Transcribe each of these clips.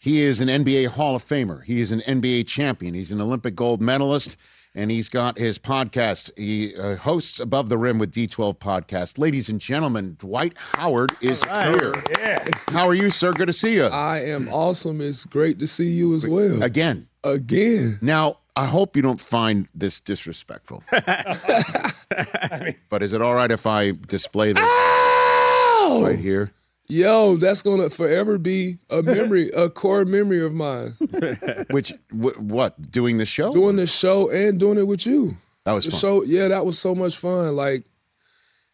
He is an NBA Hall of Famer. He is an NBA champion. He's an Olympic gold medalist, and he's got his podcast. He hosts Above the Rim with D12 Podcast. Ladies and gentlemen, Dwight Howard is here. Yeah. How are you, sir? Good to see you. I am awesome. It's great to see you as well. Again. Now, I hope you don't find this disrespectful. But is it all right if I display this right here? Yo, that's going to forever be a memory, a core memory of mine. What? Doing the show? Doing the show and doing it with you. That was fun. Show, yeah, that was so much fun. Like,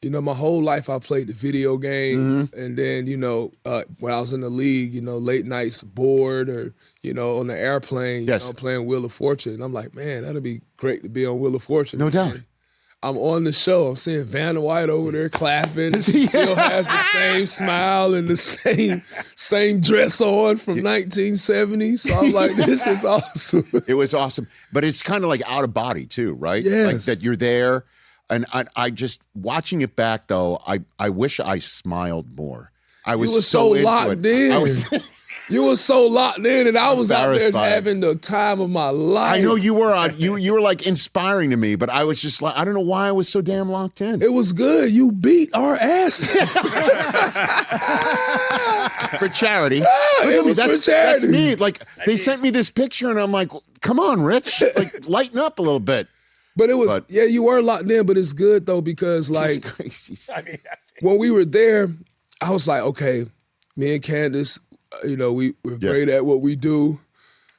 my whole life I played the video game. And then, when I was in the league, late nights bored or, on the airplane, playing Wheel of Fortune. And I'm like, man, that'd be great to be on Wheel of Fortune. No doubt. I'm on the show. I'm seeing Vanna White over there clapping. Still has the same smile and the same dress on from 1970. So I'm like, this is awesome. It was awesome. But it's kind of like out of body too, right? Yes. Like that you're there. And I just, watching it back though, I wish I smiled more. I was so locked in. You were so locked in, and I was out there having the time of my life. I know you were you were like inspiring to me, but I was just like, I don't know why I was so damn locked in. It was good. You beat our asses. For charity. It was for charity. That's me. Like, they sent me this picture, and I'm like, come on, Rich. Like, lighten up a little bit. But it was, you were locked in, but it's good, though, because, like, when we were there, I was like, okay, me and Candace, we're great at what we do.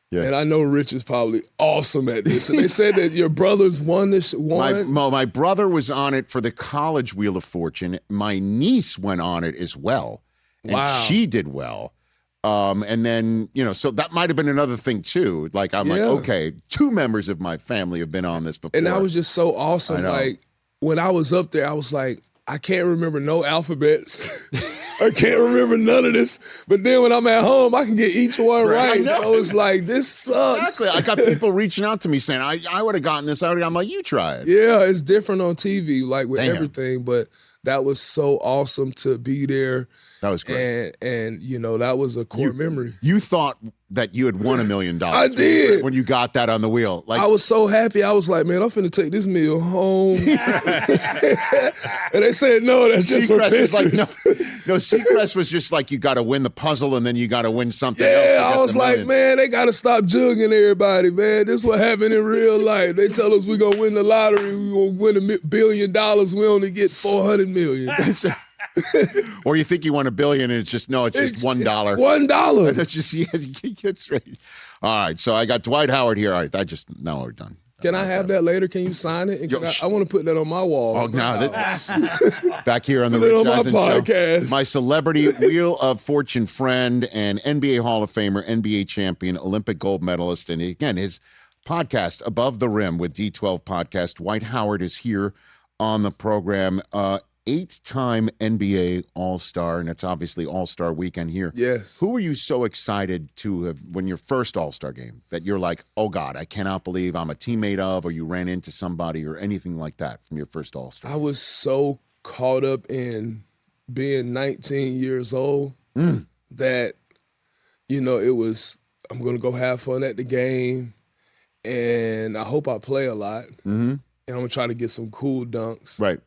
Yeah. And I know Rich is probably awesome at this. And they said that your brothers won this one. My brother was on it for the college Wheel of Fortune. My niece went on it as well. And she did well. And then, so that might have been another thing too. Like, I'm like, okay, 2 members of my family have been on this before. And that was just so awesome. Like, when I was up there, I was like, I can't remember no alphabets. I can't remember none of this. But then when I'm at home, I can get each one right. So it's like, this sucks. Exactly. I got people reaching out to me saying, I would have gotten this already. I'm like, you try it. Yeah, it's different on TV, like with everything. But that was so awesome to be there. That was great. And that was a core memory. You thought that you had won $1 million. I did. When you got that on the wheel. Like, I was so happy. I was like, man, I'm finna take this meal home. And they said, no, that's just for pictures. Like, no, Seacrest was just like, you got to win the puzzle and then you got to win something else. Yeah, I was like, man, they got to stop jugging everybody, man. This is what happened in real life. They tell us we're going to win the lottery. We're going to win $1 billion. We only get $400 million. Or you think you won $1 billion and it's just $1. $1. That's just, you get straight. All right, so I got Dwight Howard here. All right, now we're done. Can I have that later? Can you sign it? And I want to put that on my wall. Oh, no. Back here on the Rich Eisen podcast. Show. My celebrity Wheel of Fortune friend and NBA Hall of Famer, NBA champion, Olympic gold medalist. And again, his podcast, Above the Rim with D12 Podcast. Dwight Howard is here on the program. 8-time NBA All-Star, and it's obviously All-Star weekend here. Yes. Who were you so excited to have when your first All-Star game that you're like, oh God, I cannot believe I'm a teammate of, or you ran into somebody or anything like that from your first All-Star? I was so caught up in being 19 years old that, it was, I'm going to go have fun at the game, and I hope I play a lot, and I'm going to try to get some cool dunks. Right.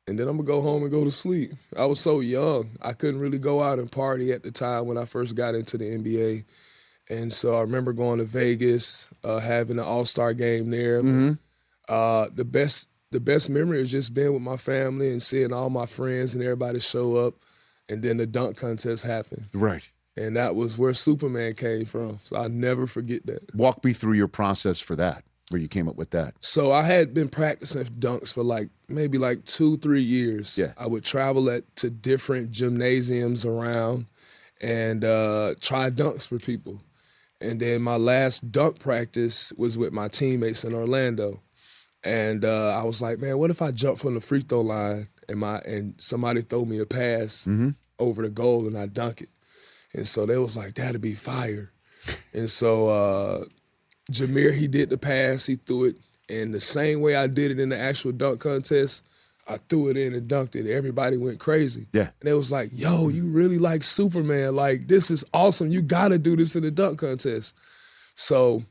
And then I'm going to go home and go to sleep. I was so young. I couldn't really go out and party at the time when I first got into the NBA. And so I remember going to Vegas, having an All-Star game there. The best memory is just being with my family and seeing all my friends and everybody show up. And then the dunk contest happened. Right. And that was where Superman came from. So I'll never forget that. Walk me through your process for that, where you came up with that. So I had been practicing dunks for maybe 2-3 years. Yeah. I would travel to different gymnasiums around and try dunks for people. And then my last dunk practice was with my teammates in Orlando. And I was like, man, what if I jump from the free throw line and somebody throw me a pass over the goal and I dunk it? And so they was like, that'd be fire. And so Jameer, he did the pass, he threw it. And the same way I did it in the actual dunk contest, I threw it in and dunked it. Everybody went crazy. Yeah. And it was like, yo, you really like Superman. Like, this is awesome. You got to do this in the dunk contest. So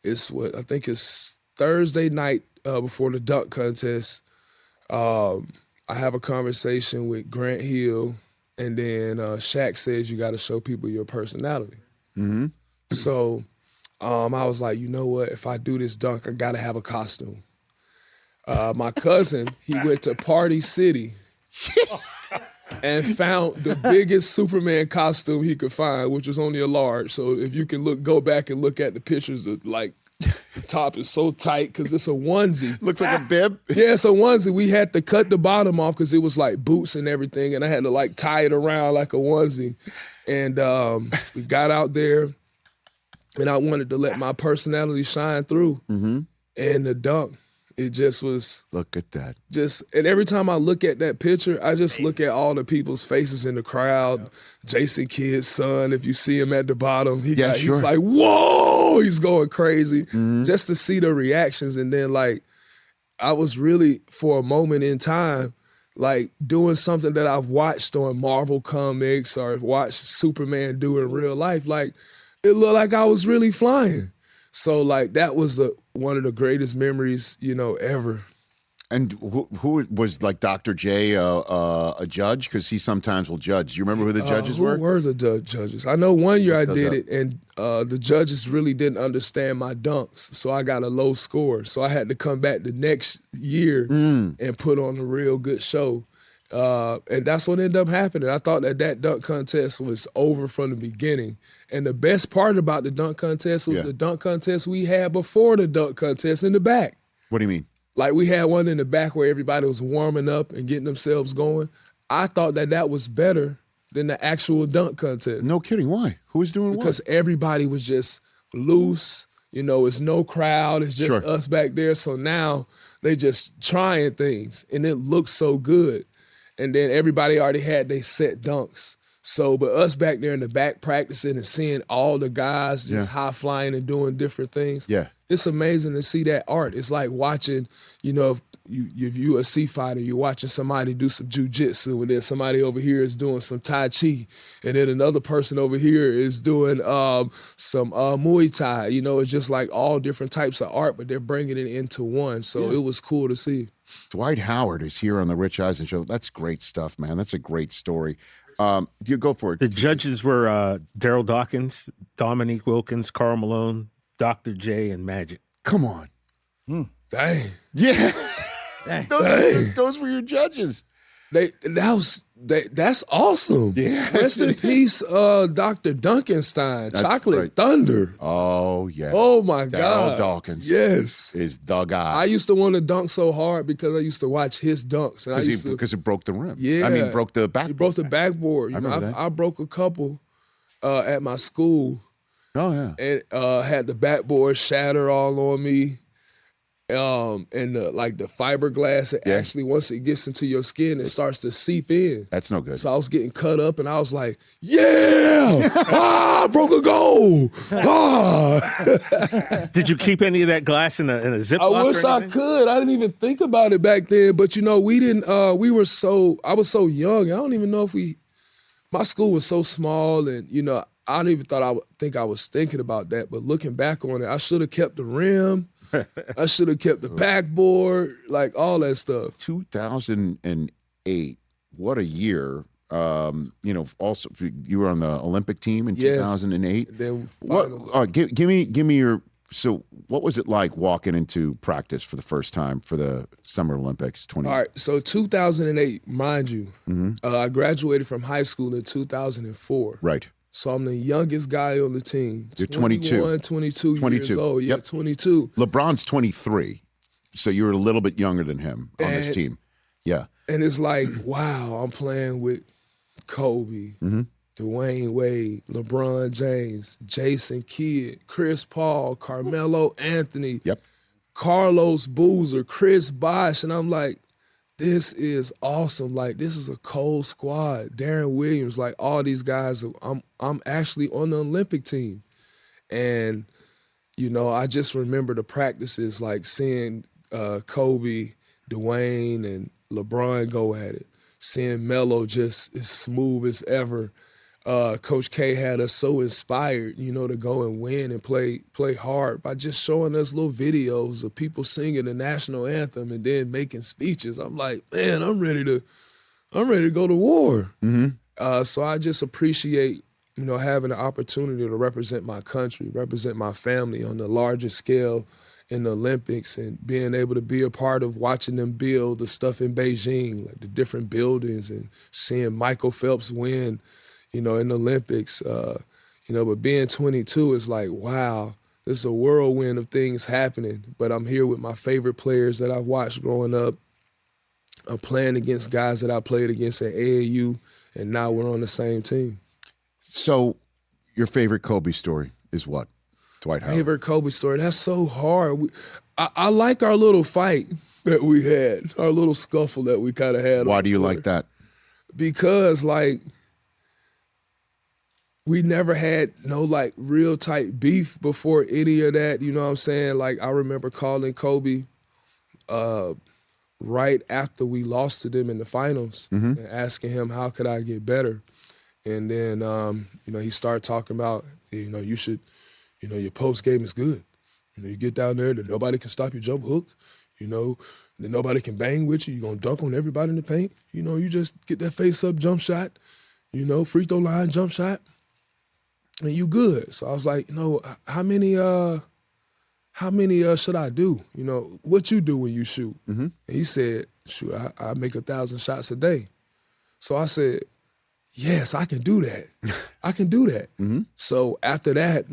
I think it's Thursday night before the dunk contest. I have a conversation with Grant Hill, and then Shaq says you got to show people your personality. Mm-hmm. So I was like, you know what? If I do this dunk, I got to have a costume. My cousin, he went to Party City and found the biggest Superman costume he could find, which was only a large. So if you can go back and look at the pictures, like the top is so tight because it's a onesie. Looks like a bib. Yeah, it's a onesie. We had to cut the bottom off because it was like boots and everything, and I had to like tie it around like a onesie. And we got out there, and I wanted to let my personality shine through. Mm-hmm. And the dunk, it just was. Look at that. And every time I look at that picture, I just look at all the people's faces in the crowd. Jason Kidd's son, if you see him at the bottom, he's like, whoa, he's going crazy. Mm-hmm. Just to see the reactions. And then like, I was really, for a moment in time, like doing something that I've watched on Marvel comics or watched Superman do in real life. Like, it looked like I was really flying. So like that was one of the greatest memories, ever. And who was like Dr. J a judge? Because he sometimes will judge. Do you remember who the judges were? Who were the judges? I know one year I did it, and the judges really didn't understand my dunks, so I got a low score. So I had to come back the next year and put on a real good show. And that's what ended up happening. I thought that dunk contest was over from the beginning. And the best part about the dunk contest was the dunk contest we had before the dunk contest in the back. What do you mean? Like we had one in the back where everybody was warming up and getting themselves going. I thought that was better than the actual dunk contest. No kidding. Why? Who was doing what? Because everybody was just loose. It's no crowd. It's just us back there. So now they just trying things. And it looks so good. And then everybody already had their set dunks. So, but us back there in the back practicing and seeing all the guys just high flying and doing different things. Yeah. It's amazing to see that art. It's like watching, if you're a UFC fighter, you're watching somebody do some jujitsu, and then somebody over here is doing some Tai Chi, and then another person over here is doing some Muay Thai. It's just like all different types of art, but they're bringing it into one. So it was cool to see. Dwight Howard is here on the Rich Eisen Show. That's great stuff, man. That's a great story. You go for it. The judges were Daryl Dawkins, Dominique Wilkins, Karl Malone, Dr. J, and Magic. Come on. Dang. Yeah. Dang. Those were your judges. That's awesome. Yeah. Rest in peace, Dr. Duncanstein, Chocolate Thunder. Oh, yeah. Oh, my God. Daryl Dawkins. Yes. Is the guy. I used to want to dunk so hard because I used to watch his dunks. Because it broke the rim. Yeah. I mean, broke the backboard. He broke the backboard. I broke a couple at my school. Oh, yeah. And had the backboard shatter all on me. And the fiberglass, actually, once it gets into your skin, it starts to seep in. That's no good. So I was getting cut up, and I was like, yeah! I broke a goal! Did you keep any of that glass in a Ziploc? I wish I could. I didn't even think about it back then. But, we didn't, I was so young. I don't even know if my school was so small, and, I don't even think I was thinking about that. But looking back on it, I should have kept the rim. I should have kept the backboard, like all that stuff. 2008, what a year. Also you were on the Olympic team in 2008. Then give me your. So what was it like walking into practice for the first time for the Summer Olympics? All right, so 2008, mind you, I graduated from high school in 2004. Right. So I'm the youngest guy on the team. You're 22. 22 years old. Yeah, 22. LeBron's 23. So you're a little bit younger than him on this team. Yeah. And it's like, wow, I'm playing with Kobe, Dwayne Wade, LeBron James, Jason Kidd, Chris Paul, Carmelo Anthony, Carlos Boozer, Chris Bosh. And I'm like, this is awesome. Like, this is a cold squad. Darren Williams, like all these guys. I'm actually on the Olympic team. And, I just remember the practices, like seeing Kobe Dwayne and LeBron go at it. Seeing Melo just as smooth as ever. Coach K had us so inspired, to go and win and play hard by just showing us little videos of people singing the national anthem and then making speeches. I'm like, man, I'm ready to go to war. So I just appreciate, having the opportunity to represent my country, represent my family on the largest scale in the Olympics, and being able to be a part of watching them build the stuff in Beijing, like the different buildings, and seeing Michael Phelps win, in the Olympics. But being 22 is like, wow, this is a whirlwind of things happening. But I'm here with my favorite players that I've watched growing up. I'm playing against guys that I played against at AAU, and now we're on the same team. So your favorite Kobe story is what? Dwight Howard. Favorite Kobe story? That's so hard. I like our little fight that we had, our little scuffle that we kind of had. Why do you like that? Because, we never had no, real tight beef before any of that. You know what I'm saying? I remember calling Kobe right after we lost to them in the finals and asking him, how could I get better? And then, he started talking about, you should, your post game is good. You get down there, then nobody can stop your jump hook. Then nobody can bang with you. You're going to dunk on everybody in the paint. You just get that face-up jump shot, free throw line jump shot, and you good. So I was like, how many should I do? What you do when you shoot? And he said, shoot, I make 1,000 shots a day. So I said, yes, I can do that. I can do that. So after that,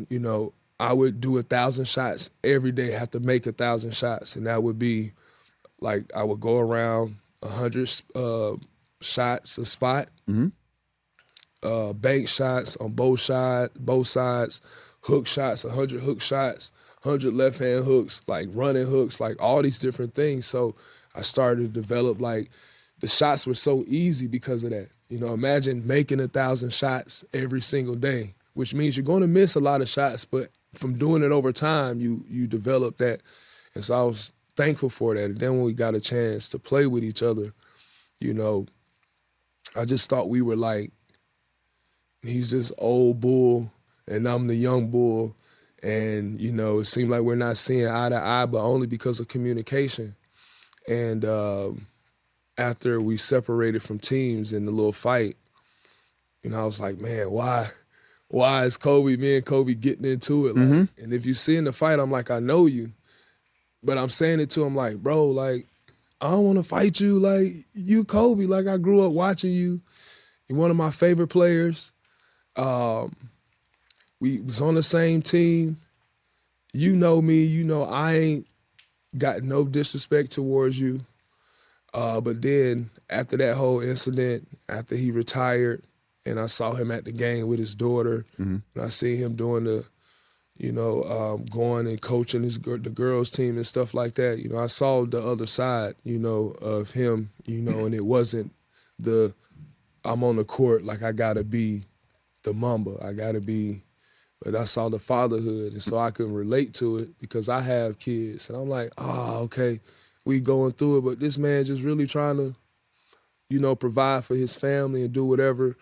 I would do 1,000 shots every day, have to make 1,000 shots. And that would be I would go around 100 shots a spot, bank shots on both sides, hook shots, 100 hook shots, 100 left-hand hooks, running hooks, all these different things. So I started to develop, the shots were so easy because of that. Imagine making 1,000 shots every single day, which means you're going to miss a lot of shots, but from doing it over time, you develop that. And so I was thankful for that. And then when we got a chance to play with each other, I just thought we were he's this old bull and I'm the young bull. And, it seemed like we're not seeing eye to eye, but only because of communication. And after we separated from teams in the little fight, I was like, man, why is me and Kobe getting into it? And if you see in the fight, I'm like, I know you. But I'm saying it to him bro, I don't want to fight you. You Kobe, I grew up watching you. You're one of my favorite players. We was on the same team. You know me. I ain't got no disrespect towards you. But then after that whole incident, after he retired, and I saw him at the game with his daughter, and I see him doing the, going and coaching the girls' team and stuff like that. I saw the other side, of him, and it wasn't I'm on the court I gotta be the Mamba. I gotta be, but I saw the fatherhood, and so I couldn't relate to it because I have kids, and I'm like, okay. We going through it, but this man just really trying to, provide for his family and do whatever.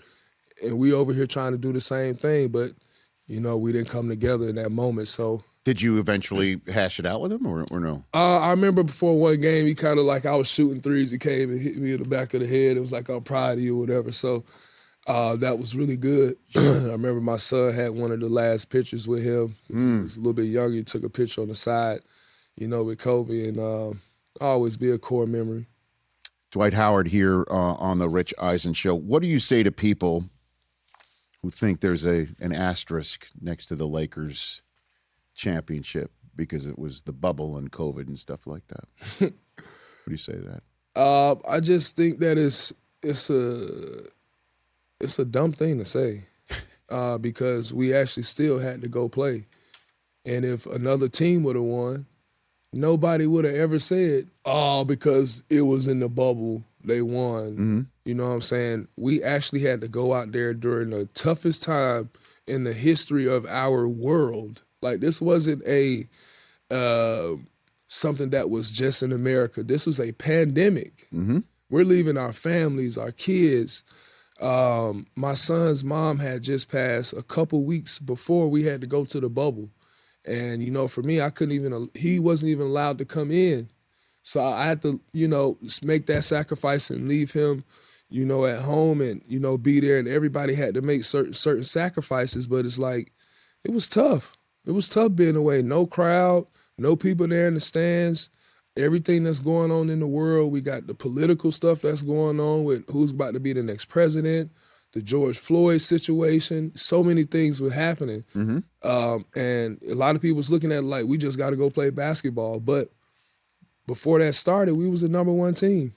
And we over here trying to do the same thing, but, we didn't come together in that moment. So did you eventually hash it out with him or no? I remember before one game, he kind of I was shooting threes. He came and hit me in the back of the head. It was I'm proud of you or whatever. So that was really good. I remember my son had one of the last pictures with him. He was a little bit younger. He took a picture on the side, with Kobe, and always be a core memory. Dwight Howard here on the Rich Eisen Show. What do you say to people who think there's an asterisk next to the Lakers championship because it was the bubble and COVID and stuff like that? What do you say to that? I just think that it's a dumb thing to say because we actually still had to go play. And if another team would have won, nobody would have ever said, because it was in the bubble, they won. You know what I'm saying? We actually had to go out there during the toughest time in the history of our world. This wasn't a something that was just in America. This was a pandemic. Mm-hmm. We're leaving our families, our kids. My son's mom had just passed a couple weeks before we had to go to the bubble. And, you know, for me, he wasn't even allowed to come in. So I had to, you know, make that sacrifice and leave him, you know, at home and, you know, be there. And everybody had to make certain sacrifices. But it's like, it was tough. It was tough being away. No crowd, no people there in the stands. Everything that's going on in the world. We got the political stuff that's going on with who's about to be the next president, the George Floyd situation. So many things were happening. Mm-hmm. And a lot of people was looking at it like, we just got to go play basketball. But before that started, we was the number one team.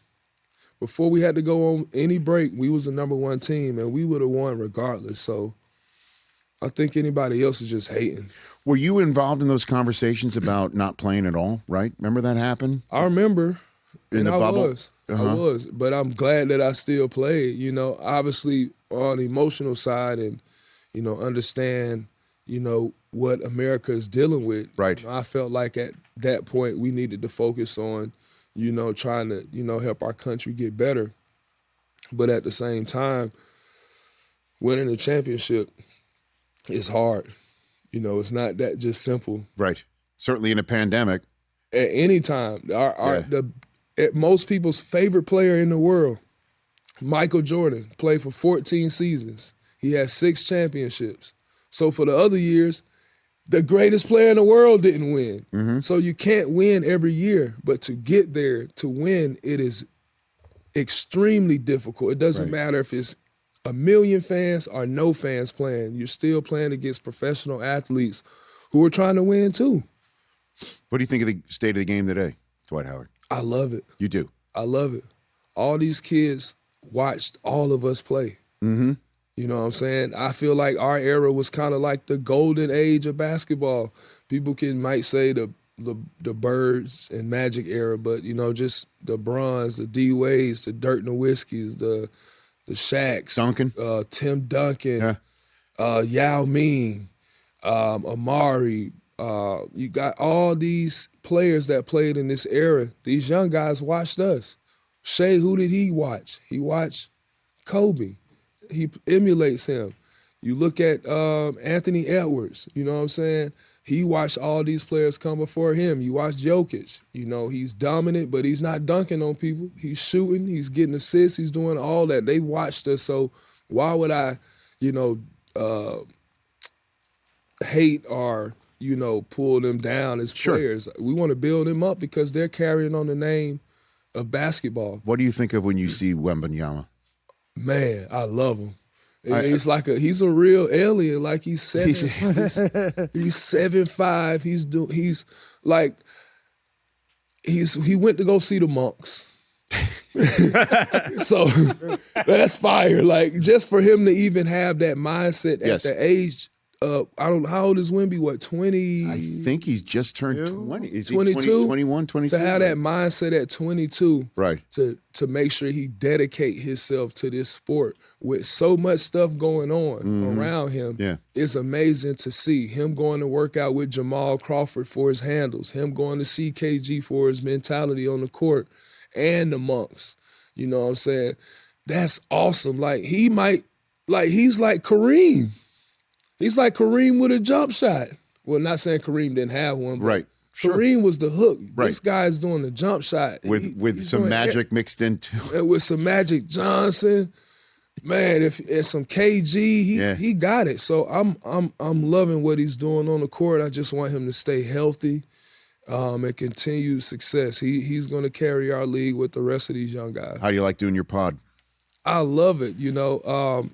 Before we had to go on any break, we was the number one team, and we would have won regardless. So I think anybody else is just hating. Were you involved in those conversations about not playing at all, right? Remember that happened? I remember. In the bubble? I was. But I'm glad that I still played, you know, obviously on the emotional side and, you know, understand, you know, what America is dealing with. Right. You know, I felt like at that point we needed to focus on, you know, trying to, you know, help our country get better. But at the same time, winning a championship is hard. You know, it's not that just simple. Right. Certainly in a pandemic. At any time, most people's favorite player in the world, Michael Jordan, played for 14 seasons. He has 6 championships. So for the other years, the greatest player in the world didn't win. Mm-hmm. So you can't win every year, but to get there, to win, it is extremely difficult. It doesn't matter if it's 1 million fans or no fans playing. You're still playing against professional athletes who are trying to win too. What do you think of the state of the game today, Dwight Howard? I love it. You do? I love it. All these kids watched all of us play. Mm-hmm. You know what I'm saying? I feel like our era was kind of like the golden age of basketball. People might say the Birds and Magic era, but, you know, just the Bronze, the D-Wades, the Dirk Nowitzkis, the Shaqs, Duncan. Tim Duncan, Yao Ming, Amari. You got all these players that played in this era. These young guys watched us. Shea, who did he watch? He watched Kobe. He emulates him. You look at Anthony Edwards, you know what I'm saying? He watched all these players come before him. You watch Jokic. You know, he's dominant, but he's not dunking on people. He's shooting, he's getting assists, he's doing all that. They watched us, so why would I, you know, hate or, you know, pull them down as players? We want to build them up because they're carrying on the name of basketball. What do you think of when you see Wembanyama? Man, I love him. He's a real alien. Like he's 7'5". He went to go see the monks. So that's fire. Like just for him to even have that mindset at the age I don't know, how old is Wemby? What, 20? I think he's just turned 20. Is he 22? 21, 22? To have that mindset at 22. Right. To make sure he dedicate himself to this sport with so much stuff going on around him. Yeah. It's amazing to see him going to work out with Jamal Crawford for his handles, him going to CKG for his mentality on the court, and the monks. You know what I'm saying? That's awesome. Like he's like Kareem. He's like Kareem with a jump shot. Well, not saying Kareem didn't have one, but right. Sure. Kareem was the hook. Right. This guy's doing the jump shot. With some magic mixed into it. With some Magic Johnson. Man, if it's some KG, he got it. So I'm loving what he's doing on the court. I just want him to stay healthy and continue success. He's going to carry our league with the rest of these young guys. How do you like doing your pod? I love it, you know.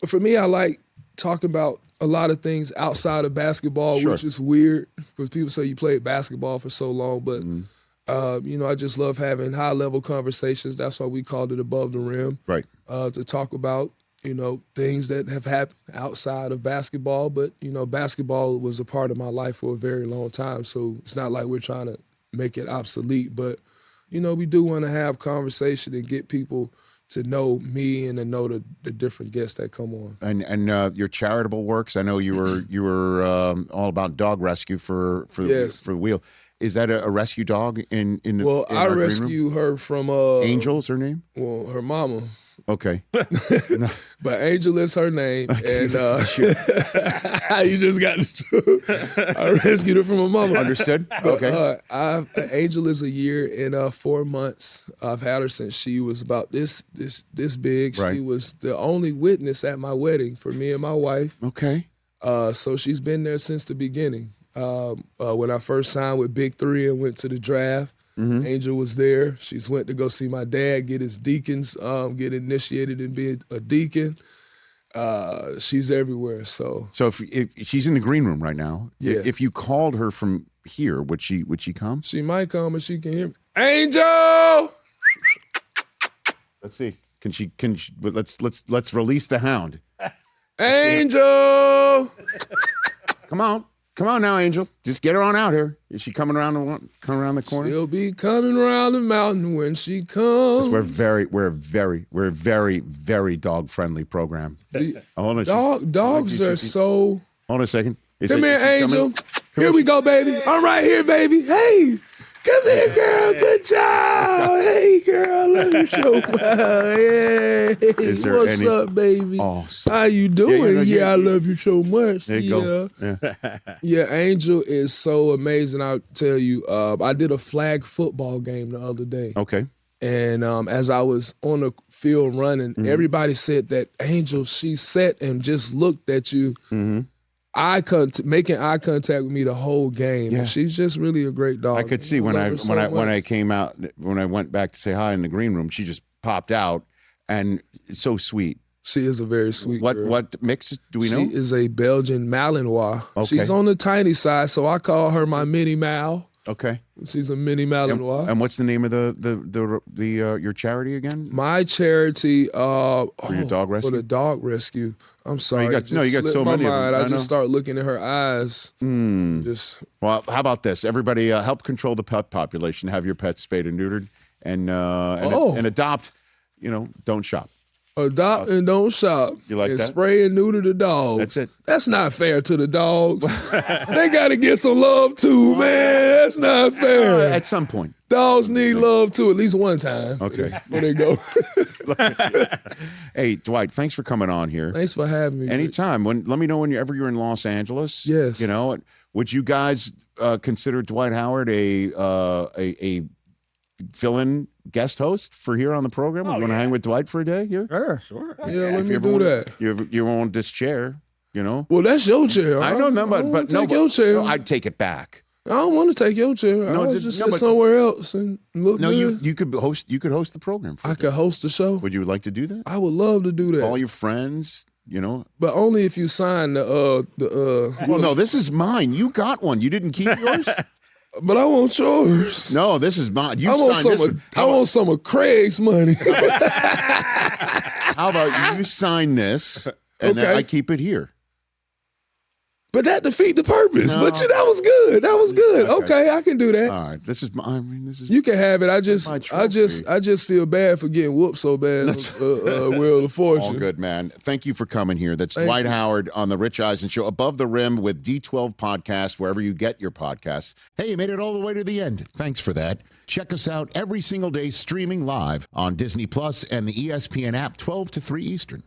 But for me, I like talking about a lot of things outside of basketball, which is weird because people say you played basketball for so long. But, you know, I just love having high-level conversations. That's why we called it Above the Rim. Right. To talk about, you know, things that have happened outside of basketball. But, you know, basketball was a part of my life for a very long time. So it's not like we're trying to make it obsolete. But, you know, we do want to have conversation and get people to know me and to know the different guests that come on. And your charitable works. I know you were all about dog rescue for the wheel. Is that a rescue dog in the Well, in I our green room? rescue her from Angel's her name? Well, her mama. Okay. But Angel is her name, and you just got the I rescued her from her mama. Understood. Okay. Angel is a year and 4 months. I've had her since she was about this big. Right. She was the only witness at my wedding for me and my wife. Okay. So she's been there since the beginning. When I first signed with Big 3 and went to the draft, Angel was there. She's went to go see my dad get his deacons, get initiated and be a deacon. She's everywhere. So if she's in the green room right now, Yes. if you called her from here, would she come? she might come and she can hear me. Angel! Let's see. Can she? But let's release the hound. Angel! Come on now, Angel. Just get her on out here. Is she coming around the corner? She'll be coming around the mountain when she comes. We're a very, very dog friendly program. Hold on. Dogs are so. Hold on a second. Come here, Angel. Here we go, baby. I'm right here, baby. Hey, come here, girl. Good job. Hey, girl. I love you so much. Hey, Is there what's any- up, baby? Oh, How you doing? Yeah, I love you so much. there you go. Yeah. Yeah, Angel is so amazing. I'll tell you, I did a flag football game the other day. Okay. And as I was on the field running, everybody said that Angel, she sat and just looked at you, making eye contact with me the whole game. Yeah. And she's just really a great dog. I could see when I came out, when I went back to say hi in the green room, she just popped out, and it's so sweet. She is a very sweet girl. What mix do we know? She is a Belgian Malinois. Okay. She's on the tiny side, so I call her my mini Mal. Okay. She's a mini Malinois. And what's the name of the your charity again? My charity For your dog rescue? For the dog rescue. I'm sorry. you got it just so slipped many my of them. mind. I I know. just start looking at her eyes. Just Well, how about this? Everybody, help control the pet population. Have your pets spayed and neutered, and adopt. Don't shop. adopt and don't shop. You like and that? Spray and neuter the dogs. That's it. That's not fair to the dogs. They got to get some love too, man. That's not fair. At some point. Dogs need love too, at least one time. Okay. Before they go. Hey, Dwight, thanks for coming on here. Thanks for having me. Anytime. Let me know whenever you're in Los Angeles. Yes. Would you guys consider Dwight Howard a fill-in guest host for here on the program? You want to hang with Dwight for a day here? Sure. Yeah, let If me you ever do wanna- that. You want this chair, Well, that's your chair. I know, no, but take your chair. no, I'd take it back. I don't want to take your chair. No, I'll just- just no, sit but- somewhere else and look No, good. you could host. You could host the program. For I could host the show. Would you like to do that? I would love to do that. All your friends, But only if you sign the Well, no, this is mine. You got one. You didn't keep yours. But I want yours. No, this is mine. You I want signed this some. one. I want some of Craig's money. How about you sign this and then Okay. I keep it here? But that defeat the purpose. No. But that was good. That was good. Okay. Okay, I can do that. All right. This is. This is. You can have it. I just My trophy. feel bad for getting whooped so bad. Wheel of Fortune. All good, man. Thank you for coming here. That's Thank Dwight you. Howard on the Rich Eisen Show, Above the Rim with D12 Podcast, wherever you get your podcasts. Hey, you made it all the way to the end. Thanks for that. Check us out every single day streaming live on Disney Plus and the ESPN app, 12 to 3 Eastern.